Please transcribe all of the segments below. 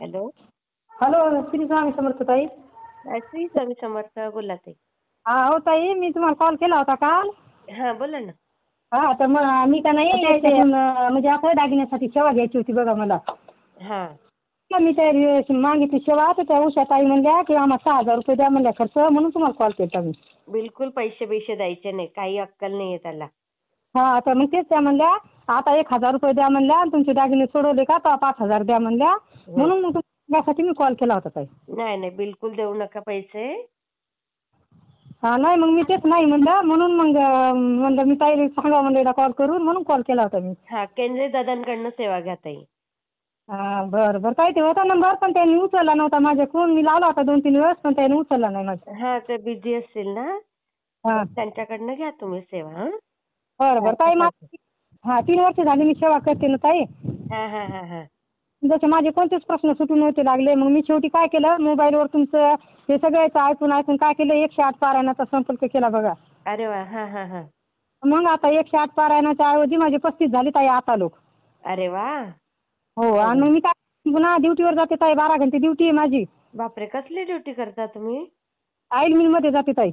Hello. Hello, Shri Swami Samarth ताई. श्री स्वामी समर्थ. बोला ताई. हा हो ताई, मी तुम्हाला कॉल केला होता काल. हा, बोला ना. हा तर मग मी का नाही याच्यातून म्हणजे असं दागिन्यासाठी सेवा घ्यायची होती बघा मला. हा. तर मी त्या मागितली सेवा, तर त्या उषा ताई म्हणल्या की आम्हाला 6,000 रुपये द्या म्हणल्या खर्च, म्हणून तुम्हाला कॉल केला मी. बिलकुल पैसे बिशे द्यायचे नाही, काही अक्कल नाहीये त्याला. हा तर मग तेच त्या म्हणल्या आता 1,000 रुपये द्या म्हणल्या, आणि तुमचे दागिने सोडवले का तर 5,000 द्या म्हणल्या, हं. म्हणून मग त्यासाठी मी कॉल केला होता ताई. नाही नाही, बिलकुल देऊ नका पैसे. हा नाही, मग मी तेच नाही म्हणलं, म्हणून मग म्हणलं मी ताईला सांगा म्हणलं कॉल करून, म्हणून कॉल केला होता मी. हा, केंद्रे दादांकडनं सेवा घ्या ताई. हा बरं बरं, ताई ते होता नंबर पण त्यांनी उचलला नव्हता माझ्याकडून. मी लावला होता 2-3 वेळेस, पण त्यांनी उचलला नाही माझा. हा, ते बिझी असतील ना, हा त्यांच्याकडनं घ्या तुम्ही सेवा. हा, बरं बरं ताई, हा 3 वर्ष झाली मी सेवा करते ना ताई. हा हा हा हा. जसे माझे कोणतेच प्रश्न सुटून नव्हते लागले, मग मी शेवटी काय केलं, मोबाईलवर तुमचं हे सगळ्याचं ऐकून काय केलं, 108 पारायणाचा संपर्क केला बघा. अरे वा. हा हा हा. मग आता 108 पारायणाच्या ऐवजी माझे 35 झाले ताई आता लोक. अरे वा. हो, आणि मग मी काय पुन्हा ड्युटीवर जाते ताई, 12 घंटे ड्युटी आहे माझी. बापरे, कसली ड्युटी करता तुम्ही? ऑइल मिलमध्ये जाते ताई.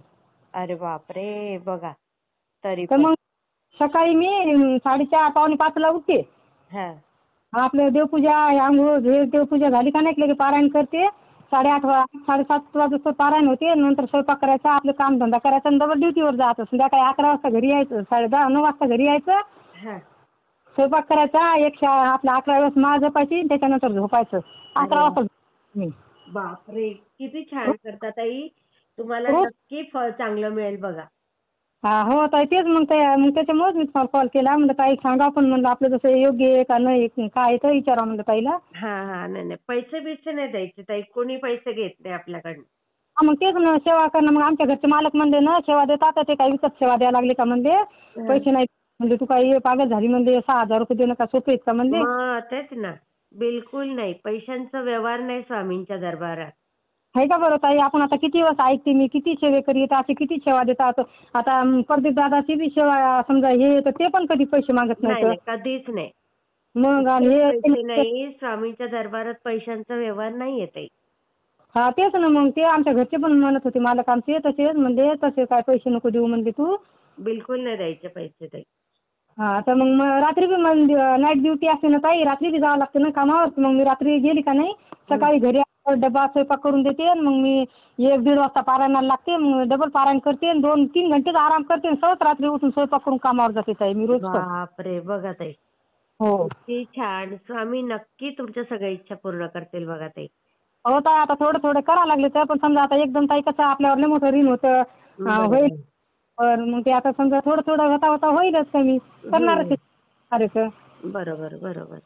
अरे बापरे, बघा. तरी तर पण. मग सकाळी मी 4:30 पावणे 5ला उठते. हा. आपलं देवपूजा, आंघोळ, देवपूजा झाली का नाही की पारायण करते. 8:30 7:30 वाजता पारायण होते. नंतर स्वयंपाक करायचा, आपलं कामधंदा करायचा, आणि डबल ड्युटीवर जायचं. संध्याकाळी 11 वाजता घरी यायचं, 9:30 वाजता घरी यायचं. हा. स्वयंपाक करायचा, आपल्या 11 वेळेस माळ जपायची, त्याच्यानंतर झोपायचं. अरे 11 वा. वाजता मी. बापरे, किती छान करता ताई. तुम्हाला रोज. नक्की फळ चांगलं मिळेल बघा. हा हो ताई, तेच मग त्याच्यामुळेच मी तुम्हाला कॉल केला. म्हणलं ताई सांगा, पण म्हणलं आपलं जसं योग्य आहे का नाही, काय आहे तर विचारा म्हणलं ताईला. हा हा. नाही नाही, पैसे बिसे नाही द्यायचे ताई, कोणी पैसे घेत नाही आपल्याकडनं. हा मग तेच ना, सेवा करणं. मग आमच्या घरचे मालक म्हणले ना सेवा देतात, ते काही विकत सेवा द्यायला लागली का म्हणले, हं. पैसे नाही म्हणजे तू काही पागल झाली म्हणले, 6,000 रुपये देणं का सोपे आहेत का म्हणले. मग तेच ना, बिलकुल नाही, पैशांचा व्यवहार नाही स्वामींच्या दरबारात. आहे का बरं ताई, आपण आता किती वेळेस ऐकते मी, किती सेवेकरी येतात, असे किती सेवा देतात. आता प्रदीप दादाची बी सेवा समजा हे तर ते पण कधी पैसे मागत नाही नाहीत. नाही, कधीच नाही. मग आणि पैसे हे नाही, स्वामींच्या दरबारात पैशांचा व्यवहार नाही येत आहे. हा तेच ना, मग ते आमच्या घरचे पण म्हणत होते मालक आमचे, तसेच म्हणजे तसे काय पैसे नको देऊ म्हणले तू. बिलकुल नाही द्यायचे पैसे ताई. हा तर मग रात्री बी नाईट ड्युटी असते ना ताई, रात्री बी जावं लागतं ना कामावर. मग मी रात्री गेली का नाही, हं. सकाळी घरी आल्यावर डबा स्वयंपाक करून देते, आणि मग मी 1-1:30 वाजता पारायणाला लागते. मग डबल पारायण करते, 2-3 घंटेच आराम करते, आणि सहज रात्री उठून स्वयंपाक करून कामावर जाते ताई मी रोज. बापरे, बघा ताई. हो किती छान. स्वामी नक्की तुमच्या सगळ्या इच्छा पूर्ण करतील बघा ताई. हो ताई, आता थोडं थोडं करावं लागले तर, पण समजा आता एकदम ताई कसं आपल्यावर लय मोठं ऋण होतं. होईल बरोबर. मग ते आता समजा थोडं थोडं होता होता होईलच कमी, करणारच हं. आहे. बरोबर बरोबर.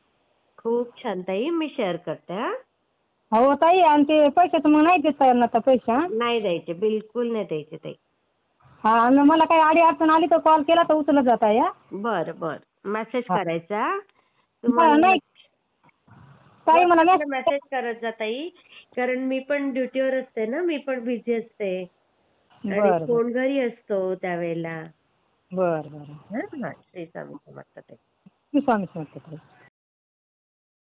खूप छान ताई, मी शेअर करते. हा, हो ताई, आणि ते पैशाचं मग नाही देत ताई आता पैसे. हा नाही द्यायचे, बिलकुल नाही द्यायचे ताई. हा, आणि मला काही अडचण आली तर कॉल केला तर उचलत जाता या. बरं बरं, मेसेज हा. करायचा नाही तुम्हाला. ताई मला व्हॉट्सअपला मेसेज करत जा ताई, कारण मी पण ड्युटीवर असते ना, मी पण बिझी असते आणि बरं बरं फोन घरी असतो त्यावेळेला. बरं बरं. हा हा. श्री स्वामी समर्थ ताई. मी स्वामी समर्थ ताई.